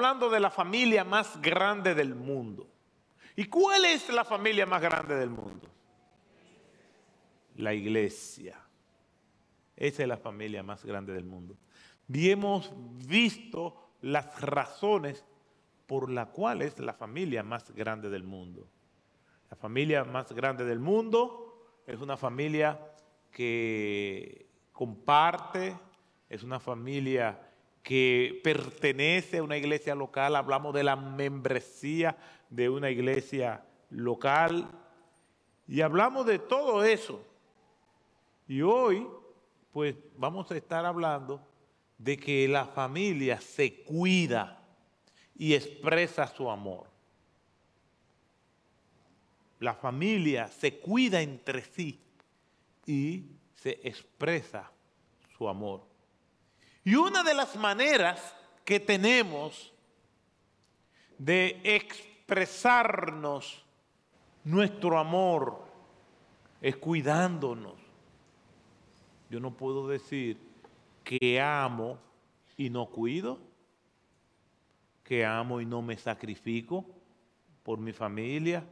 hablando de la familia más grande del mundo. ¿Y cuál es la familia más grande del mundo? La iglesia. Esa es la familia más grande del mundo. Y hemos visto las razones por las cuales es la familia más grande del mundo. La familia más grande del mundo es una familia que comparte, es una familia que pertenece a una iglesia local. Hablamos de la membresía de una iglesia local y hablamos de todo eso. Y hoy, pues, vamos a estar hablando de que la familia se cuida y expresa su amor. La familia se cuida entre sí y se expresa su amor. Y una de las maneras que tenemos de expresarnos nuestro amor es cuidándonos. Yo no puedo decir que amo y no cuido, que amo y no me sacrifico por mi familia,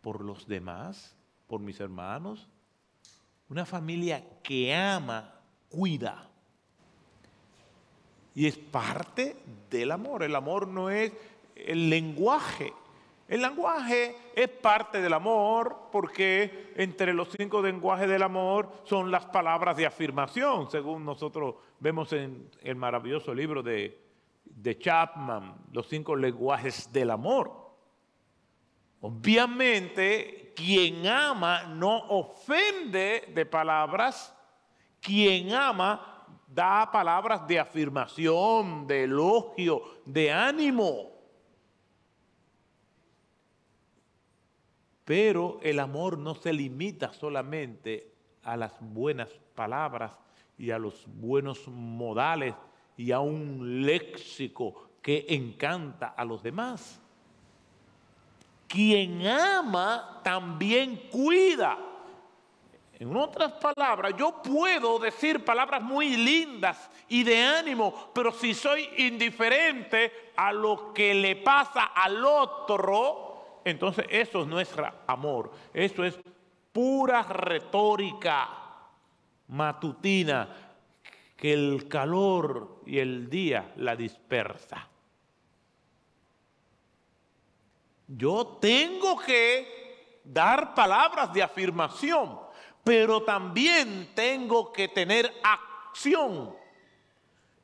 por los demás, por mis hermanos. Una familia que ama, cuida. Y es parte del amor. El amor no es el lenguaje. El lenguaje es parte del amor porque entre los 5 lenguajes del amor son las palabras de afirmación, según nosotros vemos en el maravilloso libro de Chapman, Los 5 lenguajes del amor. Obviamente, quien ama no ofende de palabras, quien ama da palabras de afirmación, de elogio, de ánimo. Pero el amor no se limita solamente a las buenas palabras y a los buenos modales y a un léxico que encanta a los demás. Quien ama también cuida. En otras palabras, yo puedo decir palabras muy lindas y de ánimo, pero si soy indiferente a lo que le pasa al otro, entonces eso no es amor, eso es pura retórica matutina que el calor y el día la dispersa. Yo tengo que dar palabras de afirmación, pero también tengo que tener acción.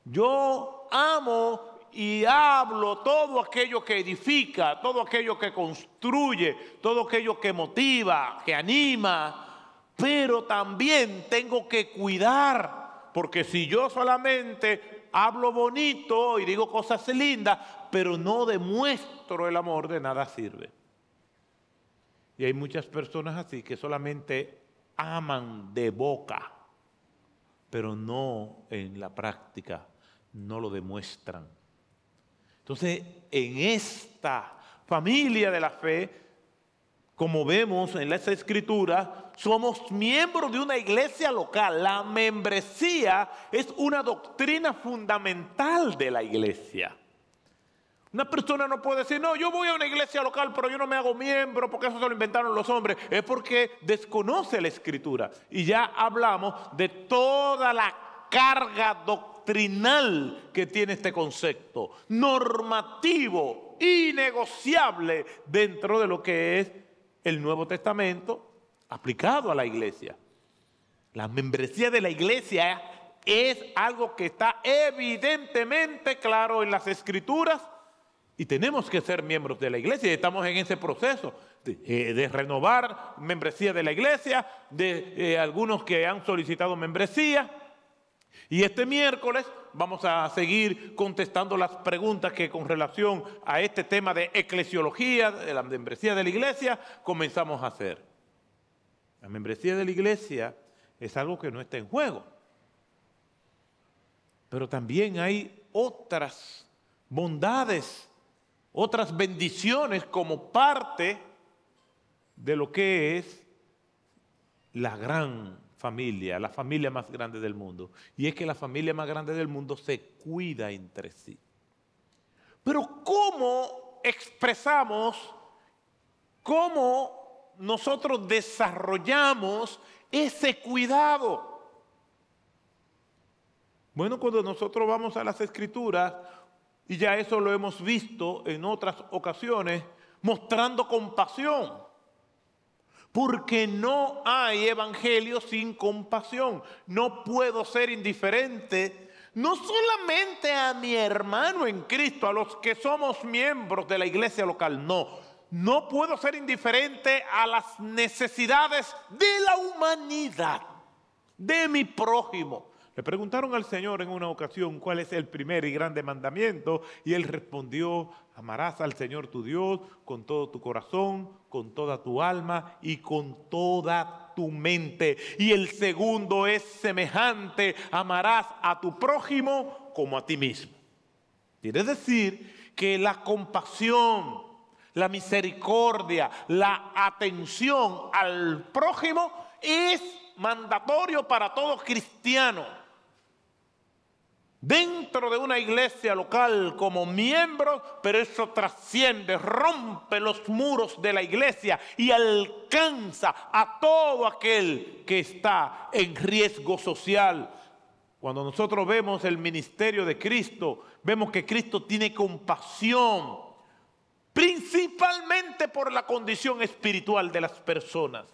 Yo amo y hablo todo aquello que edifica, todo aquello que construye, todo aquello que motiva, que anima, pero también tengo que cuidar, porque si yo solamente hablo bonito y digo cosas lindas, pero no demuestro el amor, de nada sirve. Y hay muchas personas así que solamente aman de boca, pero no en la práctica, no lo demuestran. Entonces, en esta familia de la fe, como vemos en las Escrituras, somos miembros de una iglesia local. La membresía es una doctrina fundamental de la iglesia. Una persona no puede decir, no, yo voy a una iglesia local, pero yo no me hago miembro porque eso se lo inventaron los hombres. Es porque desconoce la Escritura. Y ya hablamos de toda la carga doctrinal que tiene este concepto, normativo, innegociable dentro de lo que es el Nuevo Testamento aplicado a la iglesia. La membresía de la iglesia es algo que está evidentemente claro en las Escrituras. Y tenemos que ser miembros de la iglesia y estamos en ese proceso de renovar membresía de la iglesia, de algunos que han solicitado membresía. Y este miércoles vamos a seguir contestando las preguntas que con relación a este tema de eclesiología, de la membresía de la iglesia, comenzamos a hacer. La membresía de la iglesia es algo que no está en juego. Pero también hay otras bondades, otras bendiciones como parte de lo que es la gran familia, la familia más grande del mundo. Y es que la familia más grande del mundo se cuida entre sí. Pero ¿cómo expresamos, cómo nosotros desarrollamos ese cuidado? Bueno, cuando nosotros vamos a las Escrituras, y ya eso lo hemos visto en otras ocasiones, mostrando compasión. Porque no hay evangelio sin compasión. No puedo ser indiferente, no solamente a mi hermano en Cristo, a los que somos miembros de la iglesia local, no. No puedo ser indiferente a las necesidades de la humanidad, de mi prójimo. Le preguntaron al Señor en una ocasión cuál es el primer y grande mandamiento, y Él respondió: amarás al Señor tu Dios con todo tu corazón, con toda tu alma y con toda tu mente. Y el segundo es semejante: amarás a tu prójimo como a ti mismo. Quiere decir que la compasión, la misericordia, la atención al prójimo es mandatorio para todo cristiano. Dentro de una iglesia local como miembro, pero eso trasciende, rompe los muros de la iglesia y alcanza a todo aquel que está en riesgo social. Cuando nosotros vemos el ministerio de Cristo, vemos que Cristo tiene compasión, principalmente por la condición espiritual de las personas.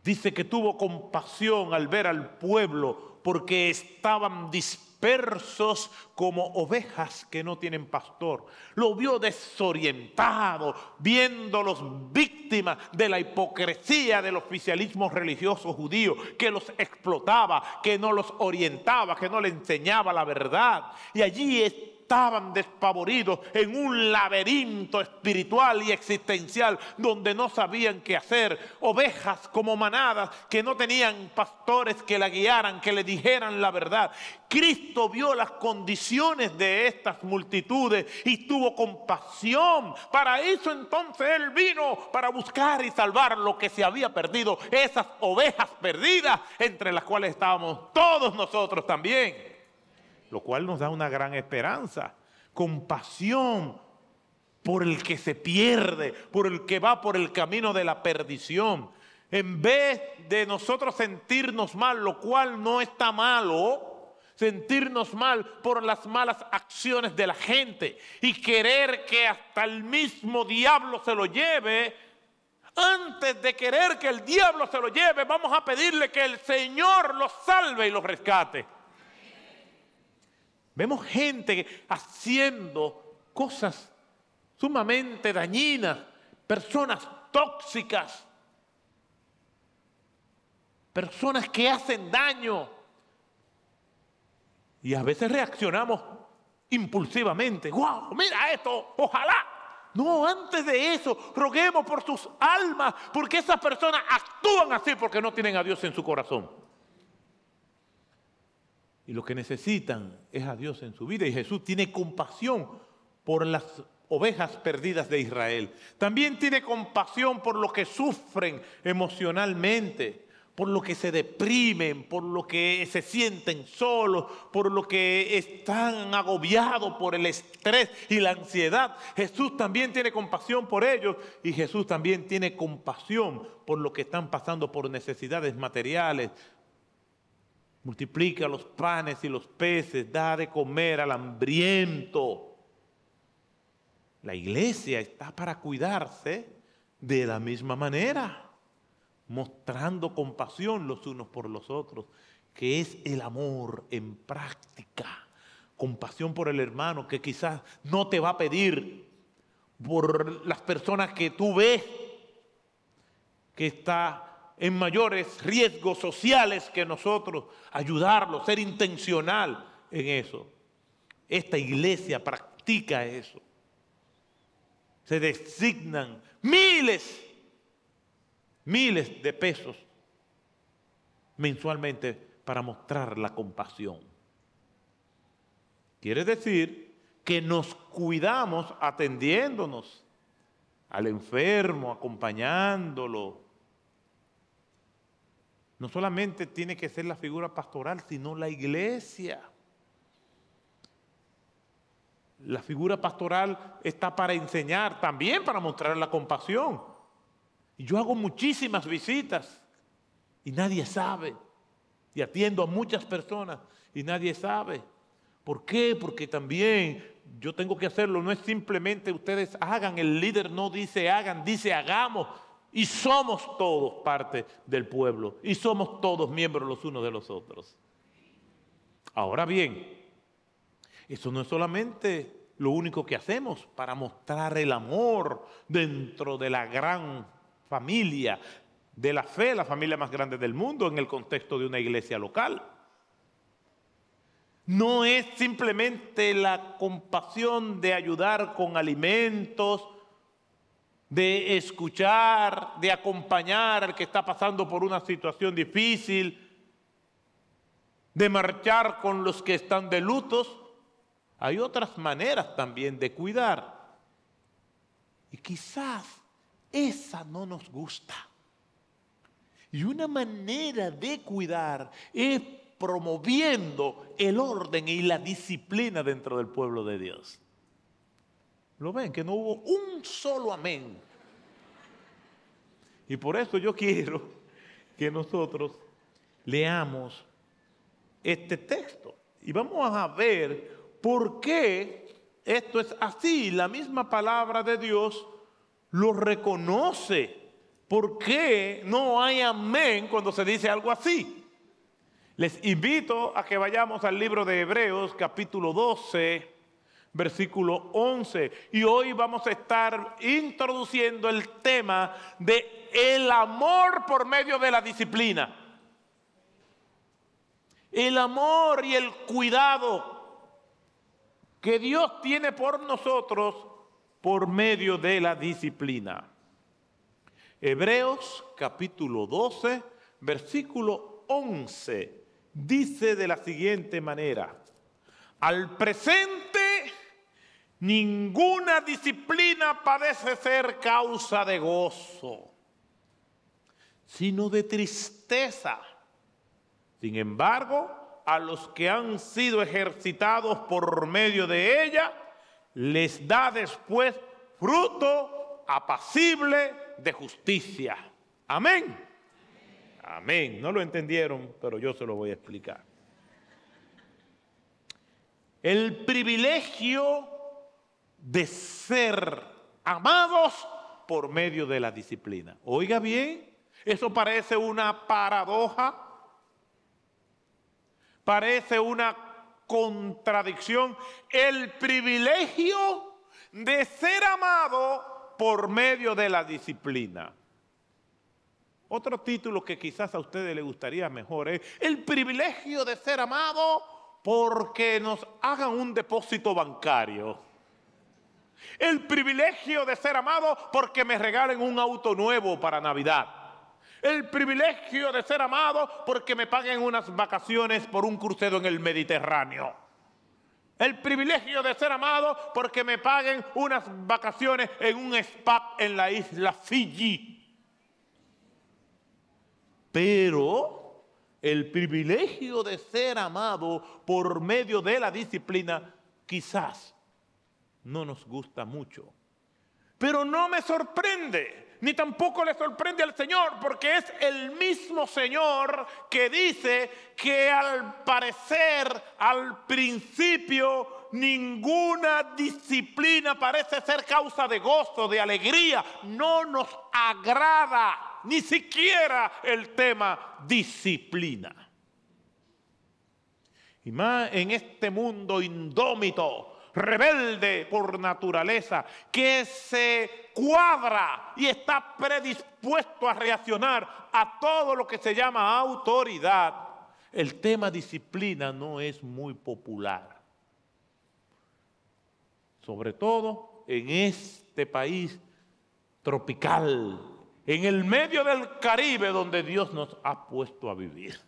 Dice que tuvo compasión al ver al pueblo porque estaban dispersos como ovejas que no tienen pastor. Lo vio desorientado, viéndolos víctimas de la hipocresía del oficialismo religioso judío que los explotaba, que no los orientaba, que no les enseñaba la verdad. Y allí estaban despavoridos en un laberinto espiritual y existencial donde no sabían qué hacer, ovejas como manadas que no tenían pastores que la guiaran, que le dijeran la verdad. Cristo vio las condiciones de estas multitudes y tuvo compasión. Para eso entonces Él vino, para buscar y salvar lo que se había perdido, esas ovejas perdidas entre las cuales estábamos todos nosotros también. Lo cual nos da una gran esperanza, compasión por el que se pierde, por el que va por el camino de la perdición. En vez de nosotros sentirnos mal, lo cual no está malo, sentirnos mal por las malas acciones de la gente y querer que hasta el mismo diablo se lo lleve, antes de querer que el diablo se lo lleve, vamos a pedirle que el Señor los salve y los rescate. Vemos gente haciendo cosas sumamente dañinas, personas tóxicas, personas que hacen daño. Y a veces reaccionamos impulsivamente. ¡Wow! Mira esto, ojalá. No, antes de eso, roguemos por sus almas, porque esas personas actúan así porque no tienen a Dios en su corazón. Y lo que necesitan es a Dios en su vida. Y Jesús tiene compasión por las ovejas perdidas de Israel. También tiene compasión por los que sufren emocionalmente, por los que se deprimen, por los que se sienten solos, por los que están agobiados por el estrés y la ansiedad. Jesús también tiene compasión por ellos y Jesús también tiene compasión por los que están pasando por necesidades materiales. Multiplica los panes y los peces, da de comer al hambriento. La iglesia está para cuidarse de la misma manera, mostrando compasión los unos por los otros, que es el amor en práctica. Compasión por el hermano que quizás no te va a pedir, por las personas que tú ves que está en mayores riesgos sociales que nosotros, ayudarlos, ser intencional en eso. Esta iglesia practica eso. Se designan miles de pesos mensualmente para mostrar la compasión. Quiere decir que nos cuidamos atendiéndonos al enfermo, acompañándolo. No solamente tiene que ser la figura pastoral, sino la iglesia. La figura pastoral está para enseñar, también para mostrar la compasión. Y yo hago muchísimas visitas y nadie sabe. Y atiendo a muchas personas y nadie sabe. ¿Por qué? Porque también yo tengo que hacerlo. No es simplemente ustedes hagan, el líder no dice hagan, dice hagamos. Y somos todos parte del pueblo. Y somos todos miembros los unos de los otros. Ahora bien, eso no es solamente lo único que hacemos para mostrar el amor dentro de la gran familia de la fe, la familia más grande del mundo en el contexto de una iglesia local. No es simplemente la compasión de ayudar con alimentos, de escuchar, de acompañar al que está pasando por una situación difícil, de marchar con los que están de lutos. Hay otras maneras también de cuidar. Y quizás esa no nos gusta. Y una manera de cuidar es promoviendo el orden y la disciplina dentro del pueblo de Dios. ¿Lo ven? Que no hubo un solo amén. Y por eso yo quiero que nosotros leamos este texto. Y vamos a ver por qué esto es así. La misma palabra de Dios lo reconoce. ¿Por qué no hay amén cuando se dice algo así? Les invito a que vayamos al libro de Hebreos, capítulo 12, versículo 11. Y hoy vamos a estar introduciendo el tema de el amor por medio de la disciplina. El amor y el cuidado que Dios tiene por nosotros por medio de la disciplina. Hebreos capítulo 12, versículo 11, dice de la siguiente manera: al presente ninguna disciplina parece ser causa de gozo, sino de tristeza. Sin embargo, a los que han sido ejercitados por medio de ella, les da después fruto apacible de justicia. Amén. Amén. No lo entendieron, pero yo se lo voy a explicar. El privilegio de ser amados por medio de la disciplina. Oiga bien, eso parece una paradoja, parece una contradicción. El privilegio de ser amado por medio de la disciplina. Otro título que quizás a ustedes les gustaría mejor es el privilegio de ser amado porque nos hagan un depósito bancario. El privilegio de ser amado porque me regalen un auto nuevo para Navidad. El privilegio de ser amado porque me paguen unas vacaciones por un crucero en el Mediterráneo. El privilegio de ser amado porque me paguen unas vacaciones en un spa en la isla Fiji. Pero el privilegio de ser amado por medio de la disciplina quizás no nos gusta mucho. Pero no me sorprende, ni tampoco le sorprende al Señor, porque es el mismo Señor que dice que al parecer, al principio, ninguna disciplina parece ser causa de gozo, de alegría. No nos agrada ni siquiera el tema disciplina. Y más en este mundo indómito, rebelde por naturaleza, que se cuadra y está predispuesto a reaccionar a todo lo que se llama autoridad, el tema disciplina no es muy popular. Sobre todo en este país tropical, en el medio del Caribe donde Dios nos ha puesto a vivir.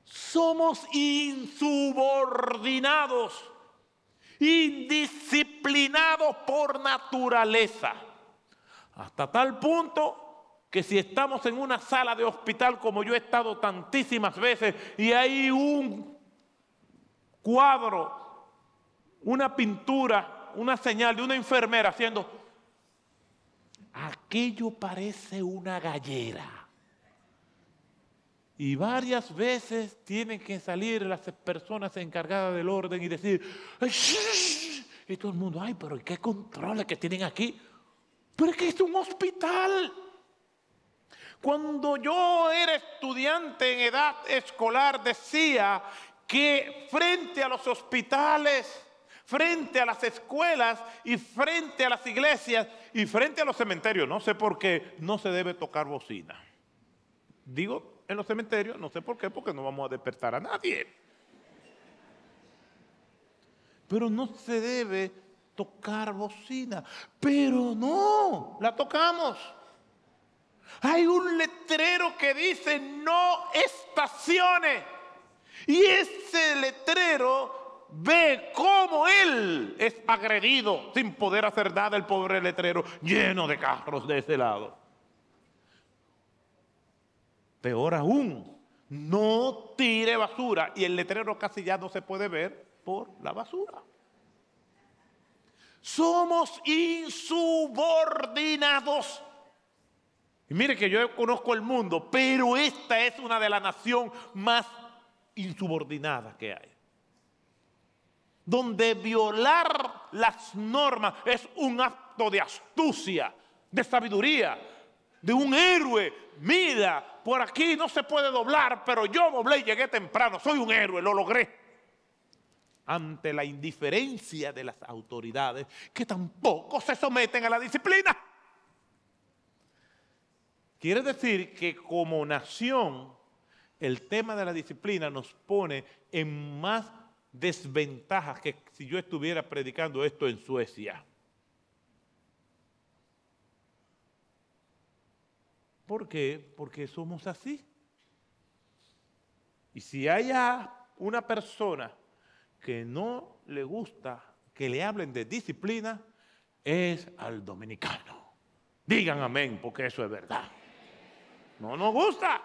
Somos insubordinados, indisciplinados por naturaleza, hasta tal punto que si estamos en una sala de hospital, como yo he estado tantísimas veces, y hay un cuadro una pintura, una señal de una enfermera haciendo, aquello parece una gallera. Y varias veces tienen que salir las personas encargadas del orden y decir, ¡ay, shh! Y todo el mundo, ay, pero ¿qué controles que tienen aquí? Pero es que es un hospital. Cuando yo era estudiante en edad escolar decía que frente a los hospitales, frente a las escuelas y frente a las iglesias y frente a los cementerios, no sé por qué, no se debe tocar bocina. Digo, en los cementerios, no sé por qué, porque no vamos a despertar a nadie. Pero no se debe tocar bocina. Pero no, la tocamos. Hay un letrero que dice no estacione. Y ese letrero ve cómo él es agredido sin poder hacer nada, el pobre letrero lleno de carros de ese lado. Peor aún, no tire basura. Y el letrero casi ya no se puede ver por la basura. Somos insubordinados. Y mire que yo conozco el mundo, pero esta es una de las naciones más insubordinadas que hay. Donde violar las normas es un acto de astucia, de sabiduría, de un héroe. Mira, por aquí no se puede doblar, pero yo doblé y llegué temprano. Soy un héroe, lo logré. Ante la indiferencia de las autoridades que tampoco se someten a la disciplina. Quiere decir que como nación, el tema de la disciplina nos pone en más desventajas que si yo estuviera predicando esto en Suecia. ¿Por qué? Porque somos así. Y si haya una persona que no le gusta que le hablen de disciplina, es al dominicano. Digan amén, porque eso es verdad. No nos gusta.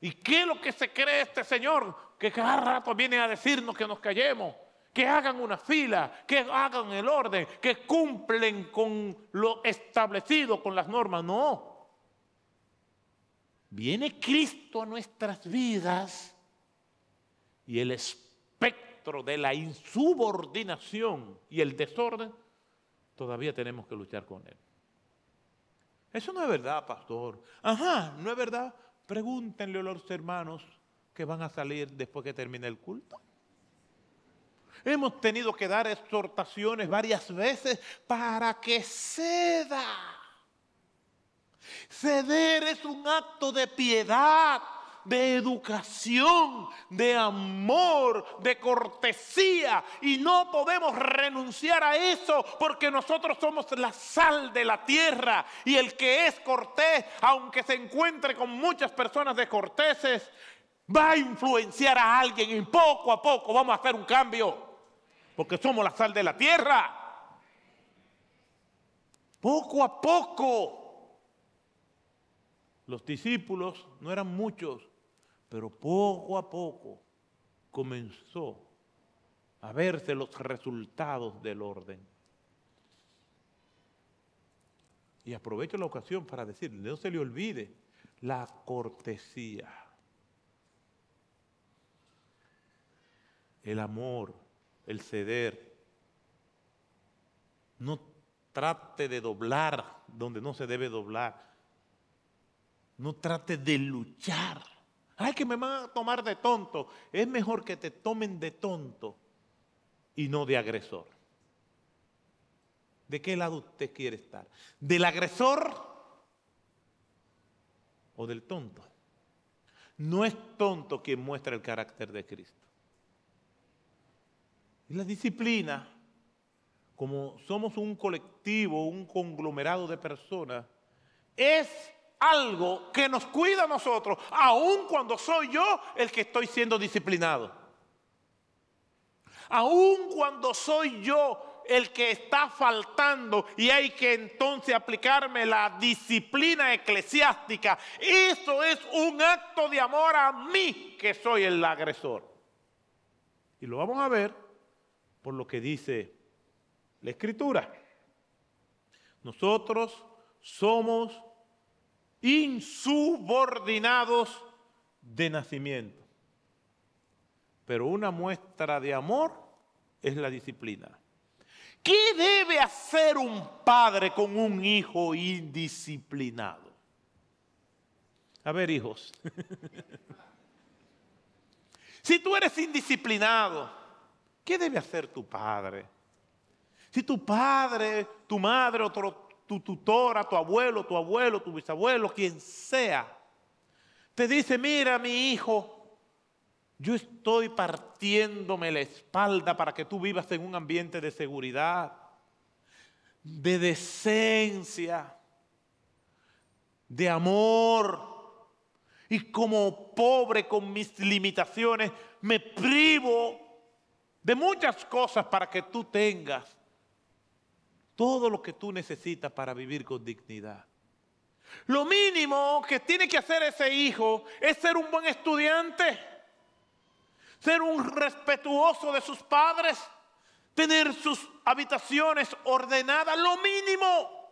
¿Y qué es lo que se cree este señor? Que cada rato viene a decirnos que nos callemos, que hagan una fila, que hagan el orden, que cumplen con lo establecido, con las normas. No. Viene Cristo a nuestras vidas y el espectro de la insubordinación y el desorden, todavía tenemos que luchar con él. Eso no es verdad, pastor. Ajá, ¿no es verdad? Pregúntenle a los hermanos que van a salir después que termine el culto. Hemos tenido que dar exhortaciones varias veces para que ceda. Ceder es un acto de piedad, de educación, de amor, de cortesía. Y no podemos renunciar a eso porque nosotros somos la sal de la tierra. Y el que es cortés, aunque se encuentre con muchas personas descorteses, va a influenciar a alguien y poco a poco vamos a hacer un cambio. Porque somos la sal de la tierra. Poco a poco. Los discípulos no eran muchos, pero poco a poco comenzó a verse los resultados del orden. Y aprovecho la ocasión para decirle, no se le olvide la cortesía, el amor, el ceder. No trate de doblar donde no se debe doblar. No trate de luchar. Ay, que me van a tomar de tonto. Es mejor que te tomen de tonto y no de agresor. ¿De qué lado usted quiere estar? ¿Del agresor o del tonto? No es tonto quien muestra el carácter de Cristo. Y la disciplina, como somos un colectivo, un conglomerado de personas, es algo que nos cuida a nosotros, aun cuando soy yo el que estoy siendo disciplinado. Aun cuando soy yo el que está faltando y hay que entonces aplicarme la disciplina eclesiástica. Eso es un acto de amor a mí, que soy el agresor. Y lo vamos a ver por lo que dice la Escritura. Nosotros somos insubordinados de nacimiento. Pero una muestra de amor es la disciplina. ¿Qué debe hacer un padre con un hijo indisciplinado? A ver, hijos. Si tú eres indisciplinado, ¿qué debe hacer tu padre? Si tu padre, tu madre, tu tutora, tu abuelo, tu bisabuelo, quien sea, te dice, mira mi hijo, yo estoy partiéndome la espalda para que tú vivas en un ambiente de seguridad, de decencia, de amor. Y como pobre con mis limitaciones, me privo de muchas cosas para que tú tengas todo lo que tú necesitas para vivir con dignidad. Lo mínimo que tiene que hacer ese hijo es ser un buen estudiante, ser un respetuoso de sus padres, tener sus habitaciones ordenadas, lo mínimo.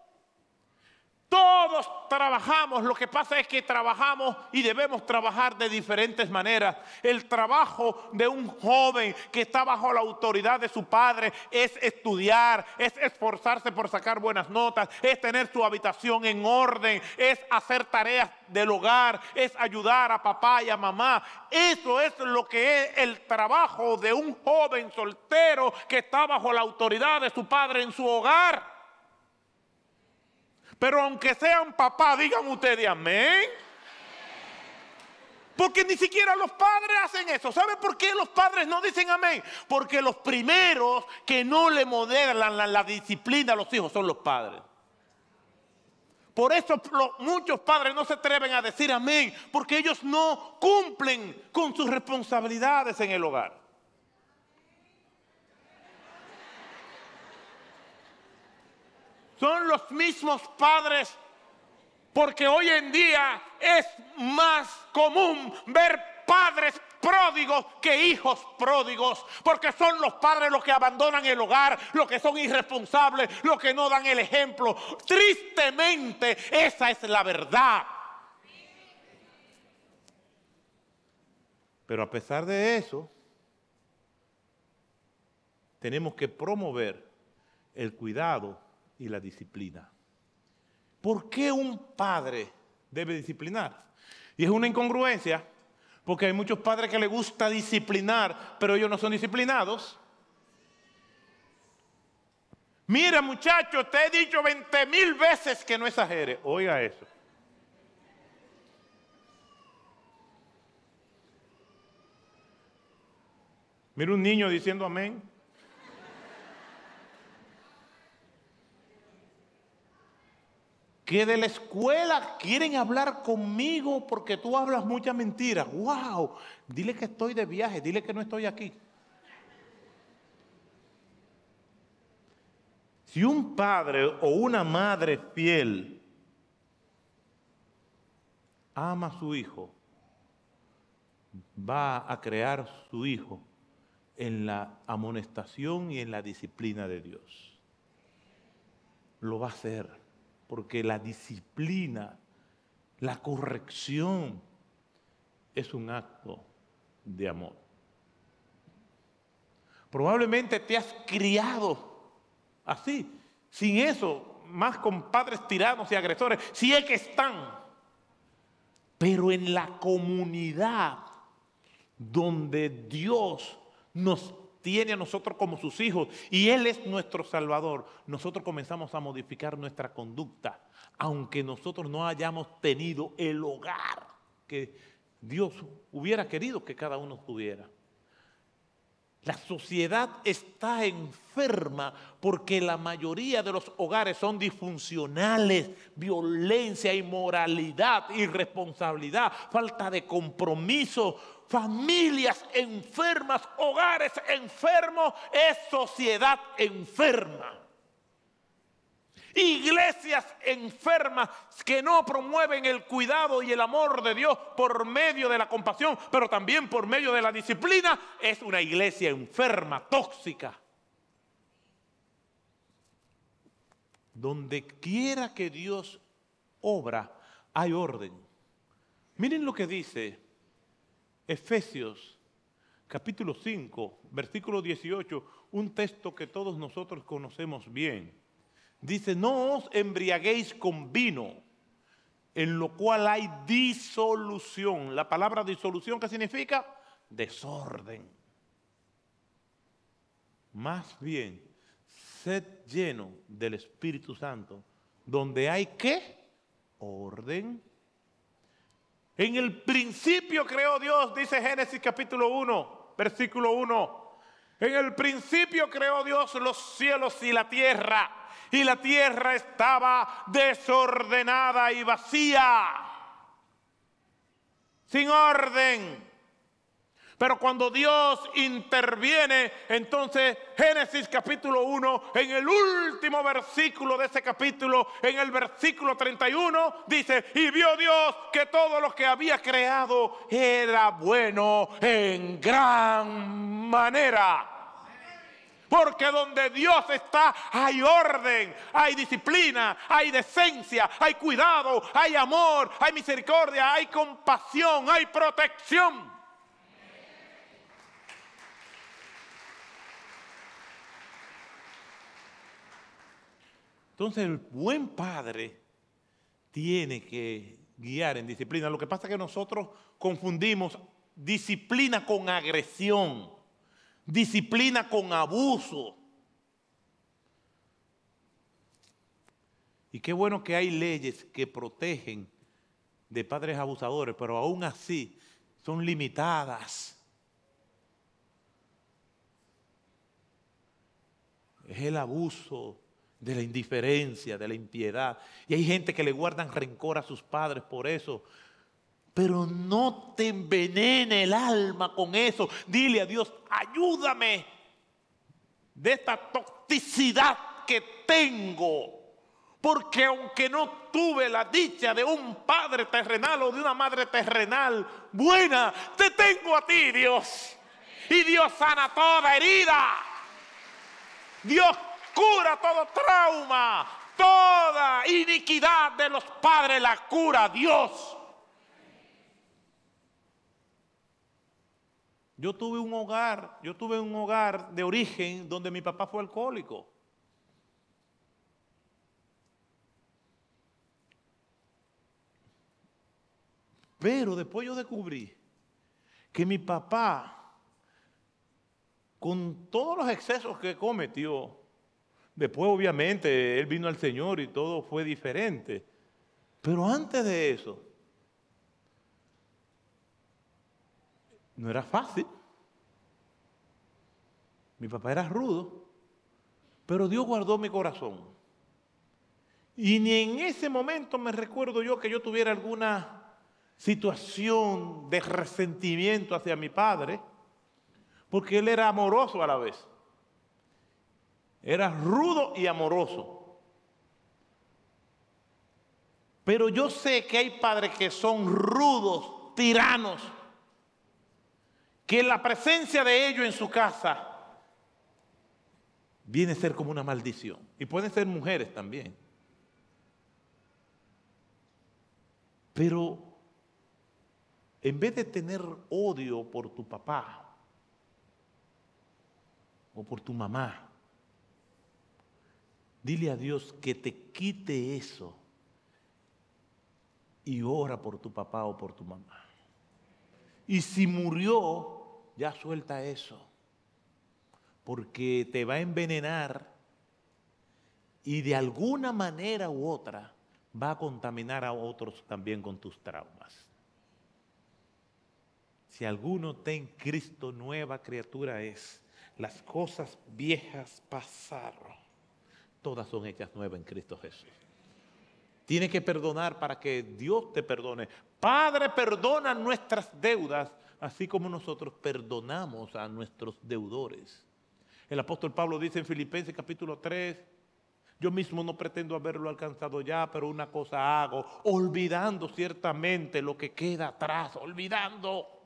Todos trabajamos, lo que pasa es que trabajamos y debemos trabajar de diferentes maneras. El trabajo de un joven que está bajo la autoridad de su padre es estudiar, es esforzarse por sacar buenas notas, es tener su habitación en orden, es hacer tareas del hogar, es ayudar a papá y a mamá. Eso es lo que es el trabajo de un joven soltero que está bajo la autoridad de su padre en su hogar. Pero aunque sean papás, digan ustedes amén. Porque ni siquiera los padres hacen eso. ¿Saben por qué los padres no dicen amén? Porque los primeros que no le modelan la disciplina a los hijos son los padres. Por eso muchos padres no se atreven a decir amén, porque ellos no cumplen con sus responsabilidades en el hogar. Son los mismos padres, porque hoy en día es más común ver padres pródigos que hijos pródigos, porque son los padres los que abandonan el hogar, los que son irresponsables, los que no dan el ejemplo. Tristemente, esa es la verdad. Pero a pesar de eso, tenemos que promover el cuidado y la disciplina. ¿Por qué un padre debe disciplinar? Y es una incongruencia, porque hay muchos padres que les gusta disciplinar, pero ellos no son disciplinados. Mira, muchacho, te he dicho 20,000 veces que no exagere. Oiga eso. Mira un niño diciendo amén. Que de la escuela quieren hablar conmigo porque tú hablas muchas mentiras. ¡Wow! Dile que estoy de viaje, dile que no estoy aquí. Si un padre o una madre fiel ama a su hijo, va a crear su hijo en la amonestación y en la disciplina de Dios. Lo va a hacer. Porque la disciplina, la corrección, es un acto de amor. Probablemente te has criado así, sin eso, más con padres tiranos y agresores, si es que están. Pero en la comunidad donde Dios nos tiene a nosotros como sus hijos y Él es nuestro Salvador, nosotros comenzamos a modificar nuestra conducta, aunque nosotros no hayamos tenido el hogar que Dios hubiera querido que cada uno tuviera. La sociedad está enferma porque la mayoría de los hogares son disfuncionales, violencia, inmoralidad, irresponsabilidad, falta de compromiso, familias enfermas, hogares enfermos, es sociedad enferma. Iglesias enfermas que no promueven el cuidado y el amor de Dios por medio de la compasión, pero también por medio de la disciplina, es una iglesia enferma, tóxica. donde quiera que Dios obra, hay orden. Miren lo que dice Efesios capítulo 5, versículo 18, un texto que todos nosotros conocemos bien. Dice, no os embriaguéis con vino, en lo cual hay disolución. La palabra disolución, ¿qué significa? Desorden. Más bien, sed lleno del Espíritu Santo, donde hay ¿qué? Orden. En el principio creó Dios, dice Génesis capítulo 1, versículo 1. En el principio creó Dios los cielos y la tierra estaba desordenada y vacía, sin orden. Pero cuando Dios interviene, entonces Génesis capítulo 1, en el último versículo de ese capítulo, en el versículo 31, dice, y vio Dios que todo lo que había creado era bueno en gran manera. Porque donde Dios está hay orden, hay disciplina, hay decencia, hay cuidado, hay amor, hay misericordia, hay compasión, hay protección. Entonces el buen padre tiene que guiar en disciplina. Lo que pasa es que nosotros confundimos disciplina con agresión, disciplina con abuso. Y qué bueno que hay leyes que protegen de padres abusadores, pero aún así son limitadas. Es el abuso de la indiferencia, de la impiedad. Y hay gente que le guardan rencor a sus padres por eso. Pero no te envenene el alma con eso. Dile a Dios, ayúdame de esta toxicidad que tengo. Porque aunque no tuve la dicha de un padre terrenal o de una madre terrenal buena, te tengo a ti, Dios. Y Dios sana toda herida. Dios cura todo trauma, toda iniquidad de los padres la cura Dios. Yo tuve un hogar de origen donde mi papá fue alcohólico. Pero después yo descubrí que mi papá, con todos los excesos que cometió, después obviamente él vino al Señor y todo fue diferente. Pero antes de eso, no era fácil. Mi papá era rudo, pero Dios guardó mi corazón. Y ni en ese momento me recuerdo yo que yo tuviera alguna situación de resentimiento hacia mi padre, porque él era amoroso a la vez. Era rudo y amoroso. Pero yo sé que hay padres que son rudos, tiranos, que la presencia de ellos en su casa viene a ser como una maldición. Y pueden ser mujeres también. Pero en vez de tener odio por tu papá o por tu mamá, dile a Dios que te quite eso y ora por tu papá o por tu mamá. Y si murió, ya suelta eso, porque te va a envenenar y de alguna manera u otra va a contaminar a otros también con tus traumas. Si alguno está en Cristo, nueva criatura es. Las cosas viejas pasaron. Todas son hechas nuevas en Cristo Jesús. Tienes que perdonar para que Dios te perdone. Padre, perdona nuestras deudas, así como nosotros perdonamos a nuestros deudores. El apóstol Pablo dice en Filipenses capítulo 3, yo mismo no pretendo haberlo alcanzado ya, pero una cosa hago, olvidando ciertamente lo que queda atrás, olvidando.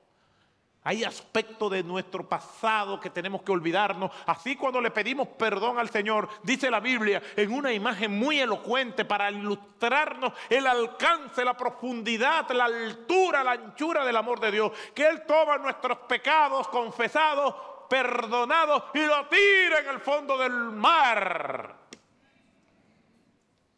Hay aspectos de nuestro pasado que tenemos que olvidarnos. Así cuando le pedimos perdón al Señor, dice la Biblia en una imagen muy elocuente para ilustrarnos el alcance, la profundidad, la altura, la anchura del amor de Dios. Que Él toma nuestros pecados confesados, perdonados y lo tira en el fondo del mar.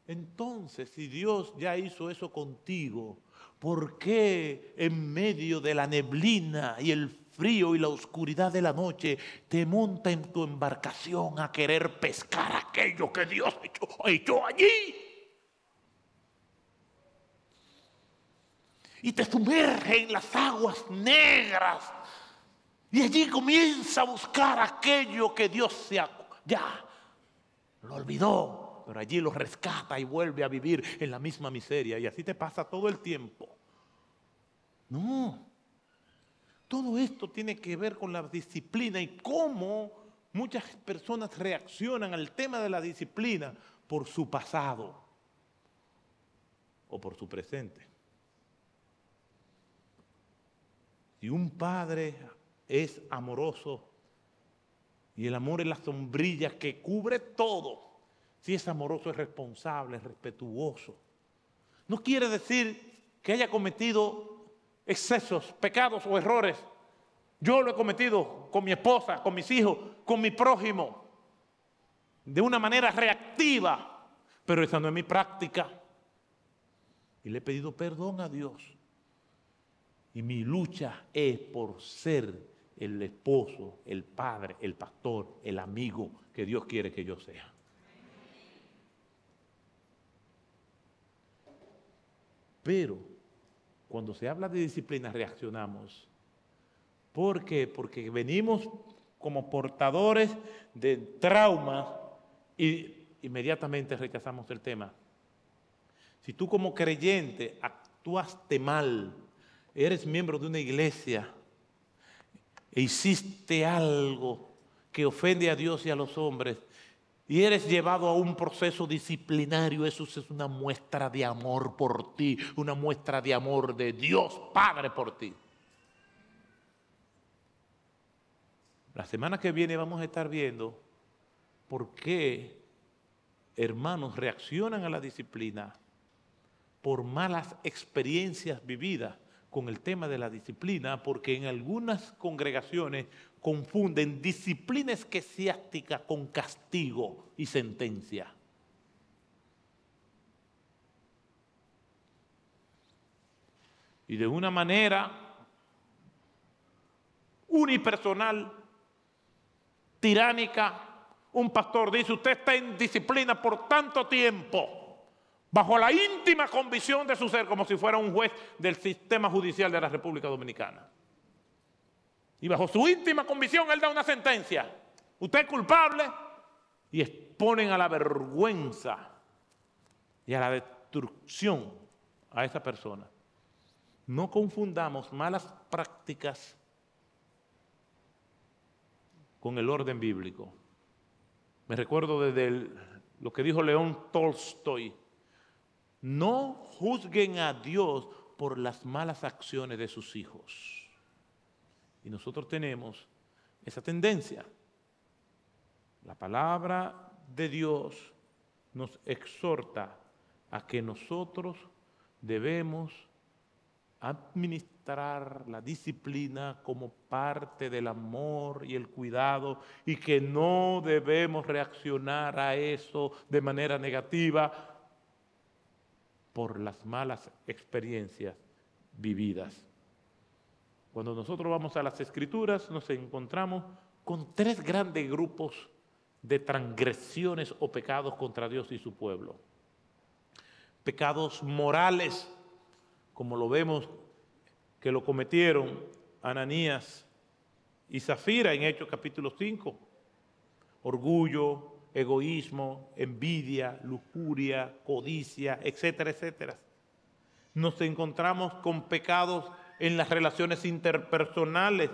Entonces, si Dios ya hizo eso contigo, ¿por qué en medio de la neblina y el frío y la oscuridad de la noche te monta en tu embarcación a querer pescar aquello que Dios ha hecho allí? Y te sumerge en las aguas negras y allí comienza a buscar aquello que Dios ya lo olvidó. Pero allí lo rescata y vuelve a vivir en la misma miseria. Y así te pasa todo el tiempo. No. Todo esto tiene que ver con la disciplina y cómo muchas personas reaccionan al tema de la disciplina por su pasado o por su presente. Si un padre es amoroso y el amor es la sombrilla que cubre todo, si es amoroso, es responsable, es respetuoso. No quiere decir que haya cometido excesos, pecados o errores. Yo lo he cometido con mi esposa, con mis hijos, con mi prójimo, de una manera reactiva, pero esa no es mi práctica. Y le he pedido perdón a Dios. Y mi lucha es por ser el esposo, el padre, el pastor, el amigo que Dios quiere que yo sea. Pero cuando se habla de disciplina reaccionamos. ¿Por qué? Porque venimos como portadores de traumas y inmediatamente rechazamos el tema. Si tú como creyente actuaste mal, eres miembro de una iglesia e hiciste algo que ofende a Dios y a los hombres, y eres llevado a un proceso disciplinario, eso es una muestra de amor por ti, una muestra de amor de Dios Padre por ti. La semana que viene vamos a estar viendo por qué hermanos reaccionan a la disciplina por malas experiencias vividas con el tema de la disciplina, porque en algunas congregaciones confunden disciplina eclesiástica con castigo y sentencia. Y de una manera unipersonal, tiránica, un pastor dice: usted está en disciplina por tanto tiempo, bajo la íntima convicción de su ser, como si fuera un juez del sistema judicial de la República Dominicana. Y bajo su íntima convicción él da una sentencia: usted es culpable, y exponen a la vergüenza y a la destrucción a esa persona. No confundamos malas prácticas con el orden bíblico. Me recuerdo desde lo que dijo León Tolstoy: no juzguen a Dios por las malas acciones de sus hijos. Y nosotros tenemos esa tendencia. La palabra de Dios nos exhorta a que nosotros debemos administrar la disciplina como parte del amor y el cuidado, y que no debemos reaccionar a eso de manera negativa por las malas experiencias vividas. Cuando nosotros vamos a las Escrituras nos encontramos con tres grandes grupos de transgresiones o pecados contra Dios y su pueblo. Pecados morales, como lo vemos que lo cometieron Ananías y Zafira en Hechos capítulo 5. Orgullo, egoísmo, envidia, lujuria, codicia, etcétera, etcétera. Nos encontramos con pecados en las relaciones interpersonales,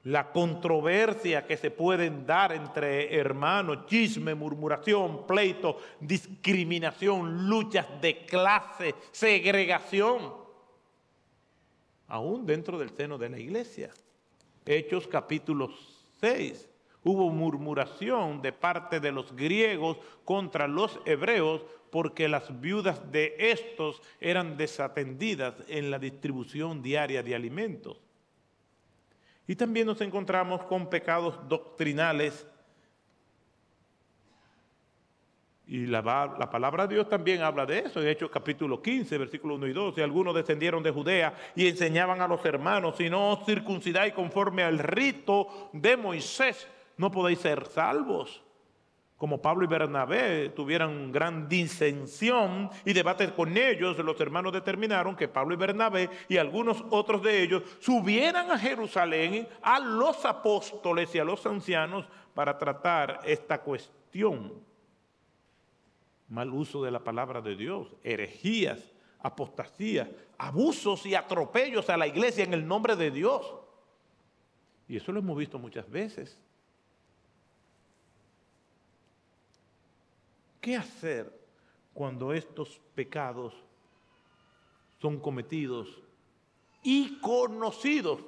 la controversia que se pueden dar entre hermanos, chisme, murmuración, pleito, discriminación, luchas de clase, segregación, aún dentro del seno de la iglesia. Hechos capítulo 6. Hubo murmuración de parte de los griegos contra los hebreos porque las viudas de estos eran desatendidas en la distribución diaria de alimentos. Y también nos encontramos con pecados doctrinales. Y la palabra de Dios también habla de eso, en Hechos capítulo 15, versículos 1 y 2. Y algunos descendieron de Judea y enseñaban a los hermanos: si no os circuncidáis conforme al rito de Moisés, no podéis ser salvos. Como Pablo y Bernabé tuvieran gran disensión y debate con ellos, los hermanos determinaron que Pablo y Bernabé y algunos otros de ellos subieran a Jerusalén a los apóstoles y a los ancianos para tratar esta cuestión. Mal uso de la palabra de Dios, herejías, apostasías, abusos y atropellos a la iglesia en el nombre de Dios. Y eso lo hemos visto muchas veces. ¿Qué hacer cuando estos pecados son cometidos y conocidos?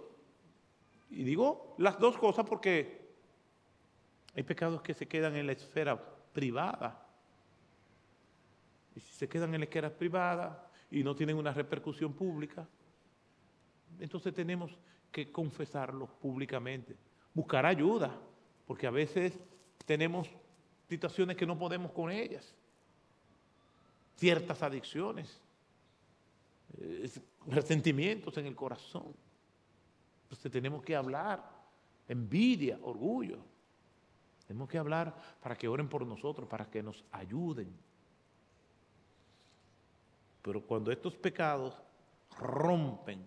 Y digo las dos cosas porque hay pecados que se quedan en la esfera privada. Y si se quedan en la esfera privada y no tienen una repercusión pública, entonces tenemos que confesarlos públicamente, buscar ayuda, porque a veces tenemos situaciones que no podemos con ellas, ciertas adicciones, resentimientos en el corazón. Entonces tenemos que hablar, envidia, orgullo. Tenemos que hablar para que oren por nosotros, para que nos ayuden. Pero cuando estos pecados rompen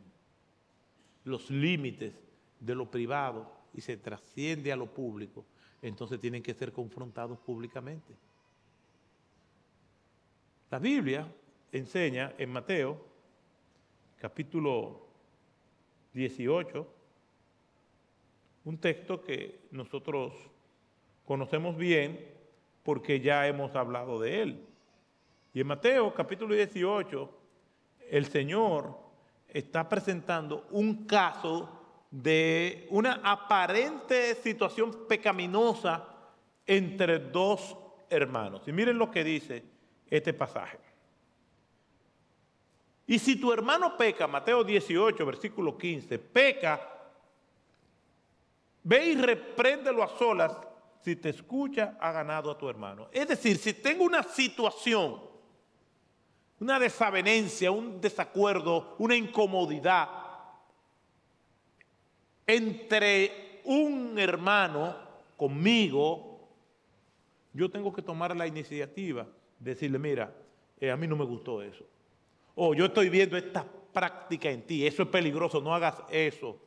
los límites de lo privado y se trasciende a lo público, entonces tienen que ser confrontados públicamente. La Biblia enseña en Mateo, capítulo 18, un texto que nosotros conocemos bien porque ya hemos hablado de él. Y en Mateo, capítulo 18, el Señor está presentando un caso de una aparente situación pecaminosa entre dos hermanos. Y miren lo que dice este pasaje. Y si tu hermano peca, Mateo 18, versículo 15, peca, ve y repréndelo a solas. Si te escucha, ha ganado a tu hermano. Es decir, si tengo una situación, una desavenencia, un desacuerdo, una incomodidad entre un hermano conmigo, yo tengo que tomar la iniciativa de decirle: mira, a mí no me gustó eso. O yo estoy viendo esta práctica en ti, eso es peligroso, no hagas eso.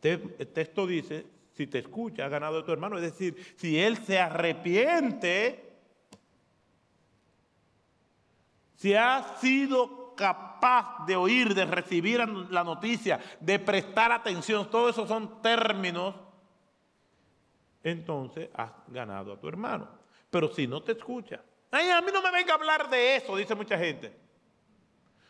El texto dice: si te escucha, ha ganado a tu hermano. Es decir, si él se arrepiente, si ha sido capaz de oír, de recibir la noticia, de prestar atención, todos esos son términos, entonces has ganado a tu hermano. Pero si no te escucha, ay, a mí no me venga a hablar de eso, dice mucha gente.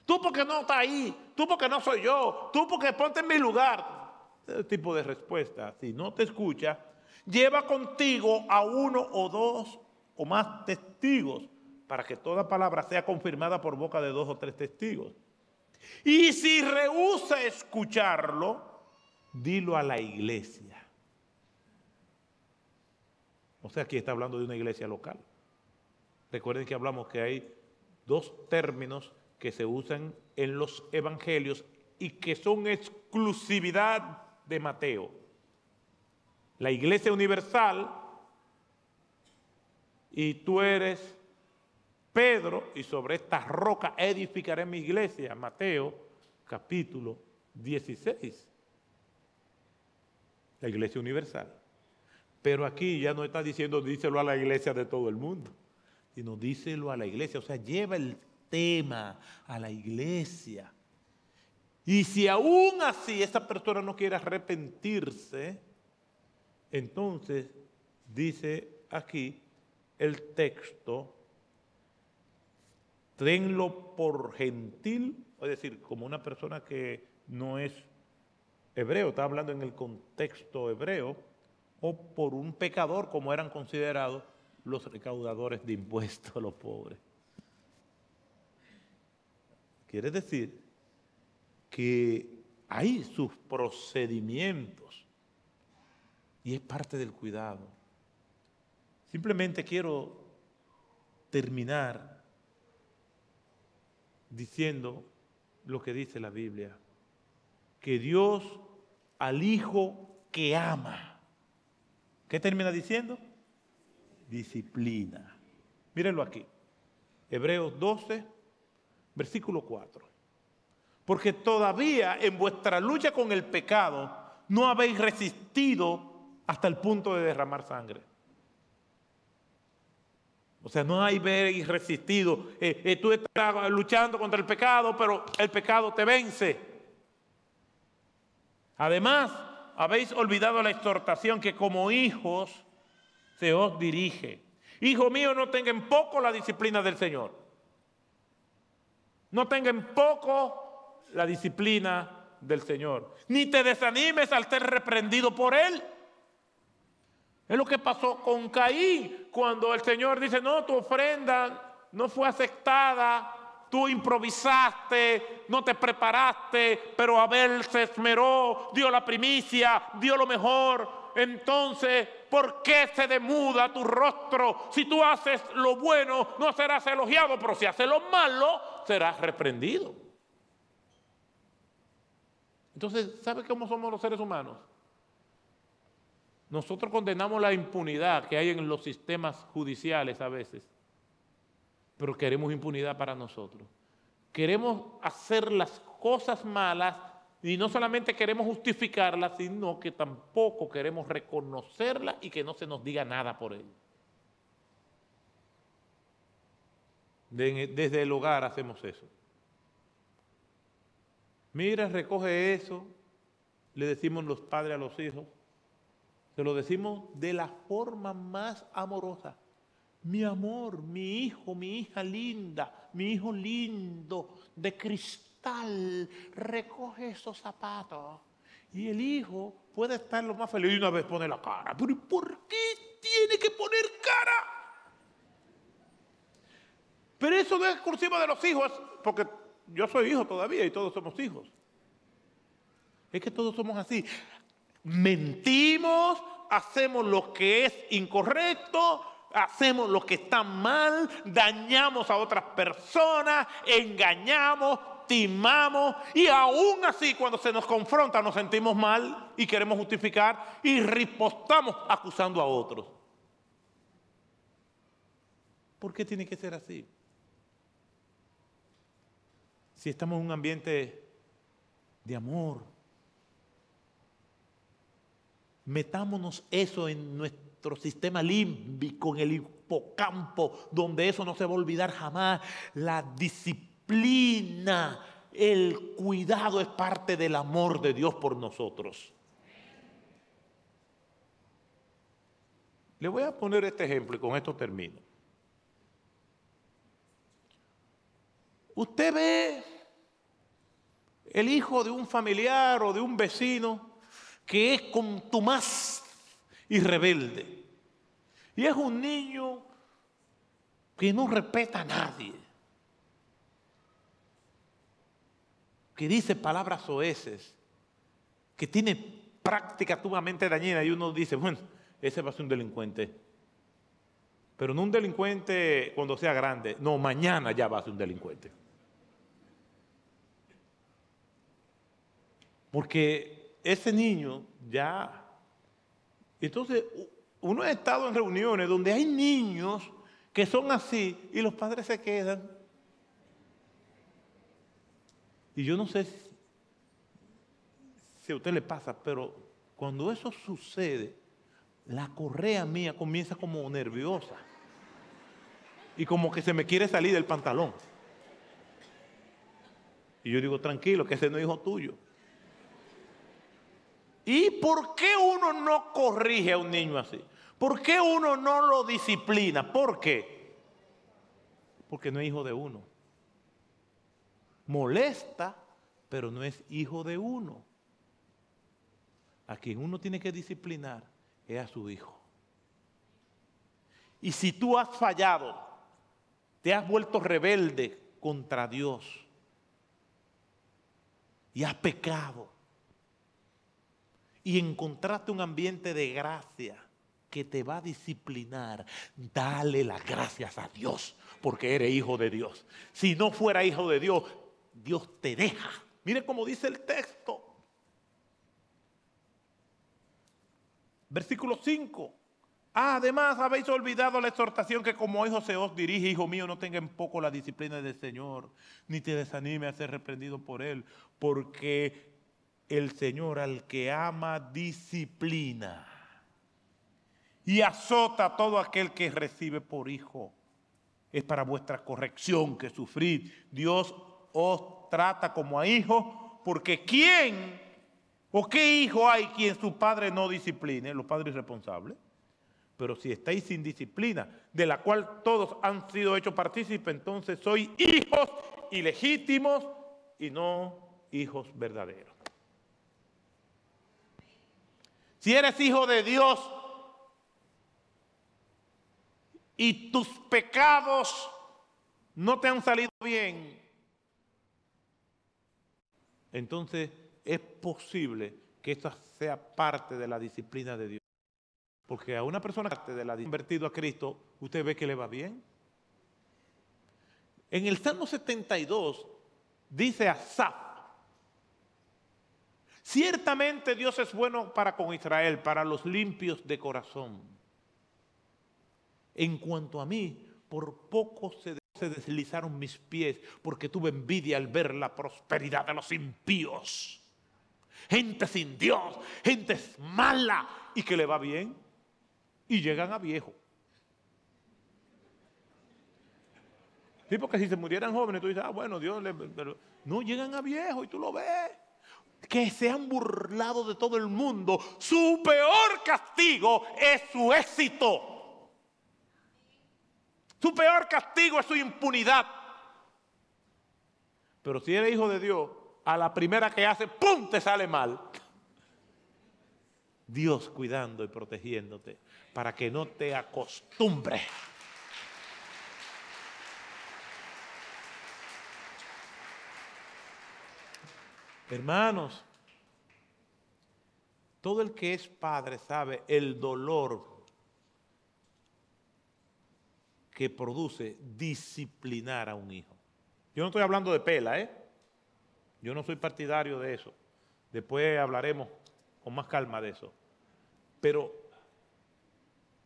Tú porque no estás ahí, tú porque no soy yo, tú porque ponte en mi lugar. Ese tipo de respuesta, si no te escucha, lleva contigo a uno o dos o más testigos para que toda palabra sea confirmada por boca de 2 o 3 testigos. Y si rehúsa escucharlo, dilo a la iglesia. O sea, aquí está hablando de una iglesia local. Recuerden que hablamos que hay 2 términos que se usan en los evangelios y que son exclusividad de Mateo. La iglesia universal, y tú eres Pedro, y sobre esta roca edificaré mi iglesia. Mateo, capítulo 16. La iglesia universal. Pero aquí ya no está diciendo díselo a la iglesia de todo el mundo, sino díselo a la iglesia. O sea, lleva el tema a la iglesia. Y si aún así esa persona no quiere arrepentirse, entonces dice aquí el texto: tenlo por gentil, es decir, como una persona que no es hebreo, está hablando en el contexto hebreo, o por un pecador como eran considerados los recaudadores de impuestos, los pobres. Quiere decir que hay sus procedimientos y es parte del cuidado. Simplemente quiero terminar diciendo lo que dice la Biblia, que Dios al hijo que ama, ¿qué termina diciendo? Disciplina. Mírenlo aquí, Hebreos 12, versículo 4. Porque todavía en vuestra lucha con el pecado no habéis resistido hasta el punto de derramar sangre. O sea, no habéis resistido. Tú estás luchando contra el pecado, pero el pecado te vence. Además, habéis olvidado la exhortación que como hijos se os dirige. Hijo mío, no tenga en poco la disciplina del Señor. No tenga en poco la disciplina del Señor. Ni te desanimes al ser reprendido por Él. Es lo que pasó con Caín, cuando el Señor dice, no, tu ofrenda no fue aceptada, tú improvisaste, no te preparaste, pero Abel se esmeró, dio la primicia, dio lo mejor. Entonces, ¿por qué se demuda tu rostro? Si tú haces lo bueno, no serás elogiado, pero si haces lo malo, serás reprendido. Entonces, ¿sabe cómo somos los seres humanos? Nosotros condenamos la impunidad que hay en los sistemas judiciales a veces, pero queremos impunidad para nosotros. Queremos hacer las cosas malas y no solamente queremos justificarlas, sino que tampoco queremos reconocerlas y que no se nos diga nada por ello. Desde el hogar hacemos eso. Mira, recoge eso, le decimos los padres a los hijos. Se lo decimos de la forma más amorosa. Mi amor, mi hijo, mi hija linda, mi hijo lindo, de cristal, recoge esos zapatos. Y el hijo puede estar lo más feliz y una vez pone la cara. ¿Pero por qué tiene que poner cara? Pero eso no es exclusivo de los hijos, porque yo soy hijo todavía y todos somos hijos. Es que todos somos así. Mentimos, hacemos lo que es incorrecto, hacemos lo que está mal, dañamos a otras personas, engañamos, timamos y aún así cuando se nos confronta nos sentimos mal y queremos justificar y ripostamos acusando a otros. ¿Por qué tiene que ser así? Si estamos en un ambiente de amor, metámonos eso en nuestro sistema límbico, en el hipocampo, donde eso no se va a olvidar jamás. La disciplina, el cuidado es parte del amor de Dios por nosotros. Le voy a poner este ejemplo y con esto termino. Usted ve el hijo de un familiar o de un vecino que es contumaz y rebelde. Y es un niño que no respeta a nadie, que dice palabras soeces, que tiene prácticas sumamente dañinas y uno dice, bueno, ese va a ser un delincuente. Pero no un delincuente cuando sea grande, no, mañana ya va a ser un delincuente. Porque ese niño ya... Entonces, uno ha estado en reuniones donde hay niños que son así y los padres se quedan. Y yo no sé si a usted le pasa, pero cuando eso sucede, la correa mía comienza como nerviosa. Y como que se me quiere salir del pantalón. Y yo digo, tranquilo, que ese no es hijo tuyo. ¿Y por qué uno no corrige a un niño así? ¿Por qué uno no lo disciplina? ¿Por qué? Porque no es hijo de uno. Molesta, pero no es hijo de uno. a quien uno tiene que disciplinar es a su hijo. Y si tú has fallado, te has vuelto rebelde contra Dios y has pecado y encontraste un ambiente de gracia que te va a disciplinar, dale las gracias a Dios porque eres hijo de Dios. Si no fuera hijo de Dios, Dios te deja. Mire cómo dice el texto. Versículo 5. Además habéis olvidado la exhortación que como hijo se os dirige, hijo mío, no tenga en poco la disciplina del Señor, ni te desanime a ser reprendido por Él, porque el Señor al que ama disciplina y azota a todo aquel que recibe por hijo. Es para vuestra corrección que sufrid. Dios os trata como a hijos, porque ¿quién o qué hijo hay quien su padre no discipline? Los padres responsables. Pero si estáis sin disciplina, de la cual todos han sido hechos partícipes, entonces sois hijos ilegítimos y no hijos verdaderos. Si eres hijo de Dios y tus pecados no te han salido bien, entonces es posible que esa sea parte de la disciplina de Dios. Porque a una persona que ha convertido a Cristo, usted ve que le va bien. En el Salmo 72 dice Asaf: ciertamente Dios es bueno para con Israel, para los limpios de corazón. En cuanto a mí, por poco se deslizaron mis pies, porque tuve envidia al ver la prosperidad de los impíos. Gente sin Dios, gente mala y que le va bien. Y llegan a viejo. Sí, porque si se murieran jóvenes, tú dices, bueno, Dios le... Pero no, llegan a viejo y tú lo ves. Que se han burlado de todo el mundo. Su peor castigo es su éxito. Su peor castigo es su impunidad. Pero si eres hijo de Dios, a la primera que hace, ¡pum!, te sale mal. Dios cuidando y protegiéndote para que no te acostumbres. Hermanos, todo el que es padre sabe el dolor que produce disciplinar a un hijo. Yo no estoy hablando de pela, Yo no soy partidario de eso. Después hablaremos con más calma de eso. Pero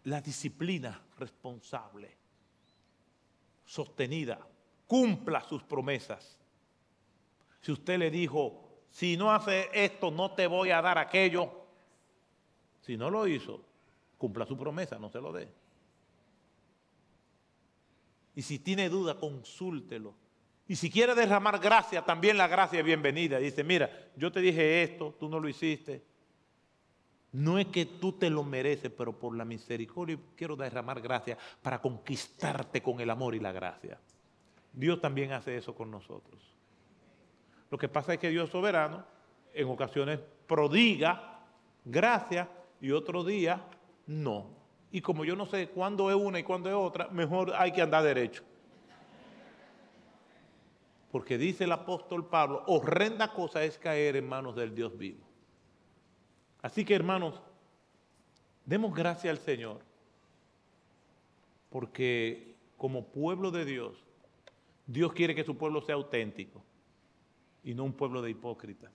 la disciplina responsable, sostenida, cumpla sus promesas. Si usted le dijo, si no hace esto, no te voy a dar aquello. Si no lo hizo, cumpla su promesa, no se lo dé. Y si tiene duda, consúltelo. Y si quiere derramar gracia, también la gracia es bienvenida. Dice, mira, yo te dije esto, tú no lo hiciste. No es que tú te lo mereces, pero por la misericordia quiero derramar gracia para conquistarte con el amor y la gracia. Dios también hace eso con nosotros. Lo que pasa es que Dios soberano en ocasiones prodiga gracia y otro día no. Y como yo no sé cuándo es una y cuándo es otra, mejor hay que andar derecho. Porque dice el apóstol Pablo, horrenda cosa es caer en manos del Dios vivo. Así que, hermanos, demos gracias al Señor, porque como pueblo de Dios, Dios quiere que su pueblo sea auténtico y no un pueblo de hipócritas.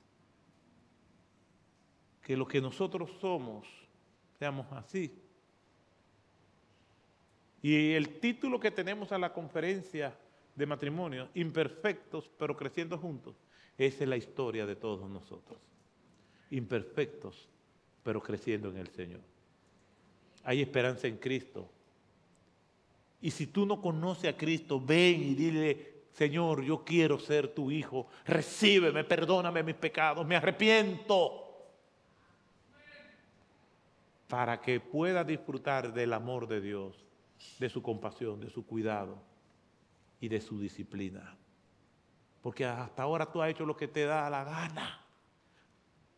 Que lo que nosotros somos, seamos así. Y el título que tenemos a la conferencia de matrimonio, imperfectos pero creciendo juntos, esa es la historia de todos nosotros. Imperfectos pero creciendo en el Señor. Hay esperanza en Cristo. Y si tú no conoces a Cristo, ven y dile, Señor, yo quiero ser tu hijo, recíbeme, perdóname mis pecados, me arrepiento. Para que pueda disfrutar del amor de Dios, de su compasión, de su cuidado y de su disciplina. Porque hasta ahora tú has hecho lo que te da la gana.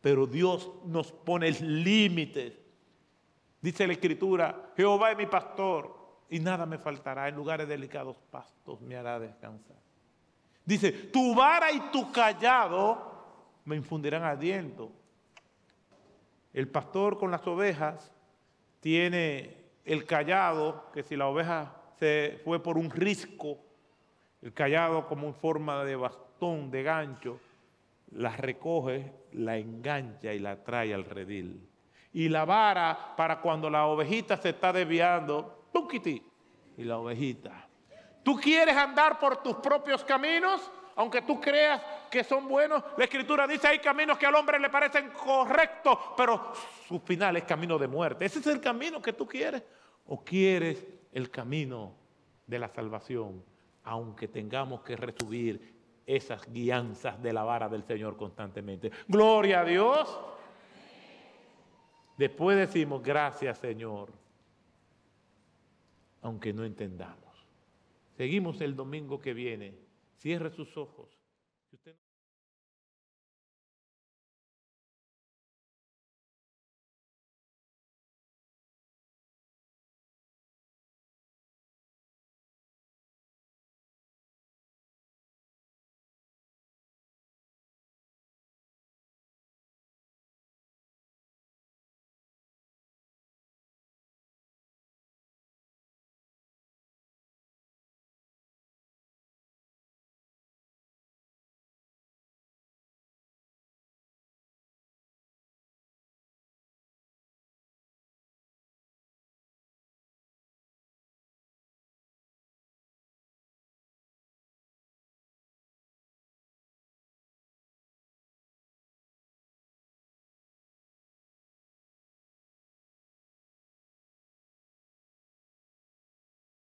Pero Dios nos pone límites. Dice la Escritura, Jehová es mi pastor y nada me faltará. En lugares delicados pastos me hará descansar. Dice, tu vara y tu callado me infundirán aliento. El pastor con las ovejas tiene el callado, que si la oveja se fue por un risco, el callado como en forma de bastón, de gancho, la recoge, la engancha y la trae al redil. Y la vara para cuando la ovejita se está desviando, ¡tuquiti! Y la ovejita. ¿Tú quieres andar por tus propios caminos? Aunque tú creas que son buenos, la Escritura dice hay caminos que al hombre le parecen correctos, pero su final es camino de muerte. ¿Ese es el camino que tú quieres? ¿O quieres el camino de la salvación? Aunque tengamos que recibir esas guianzas de la vara del Señor constantemente. ¡Gloria a Dios! Después decimos, gracias Señor, aunque no entendamos. Seguimos el domingo que viene. Cierre sus ojos.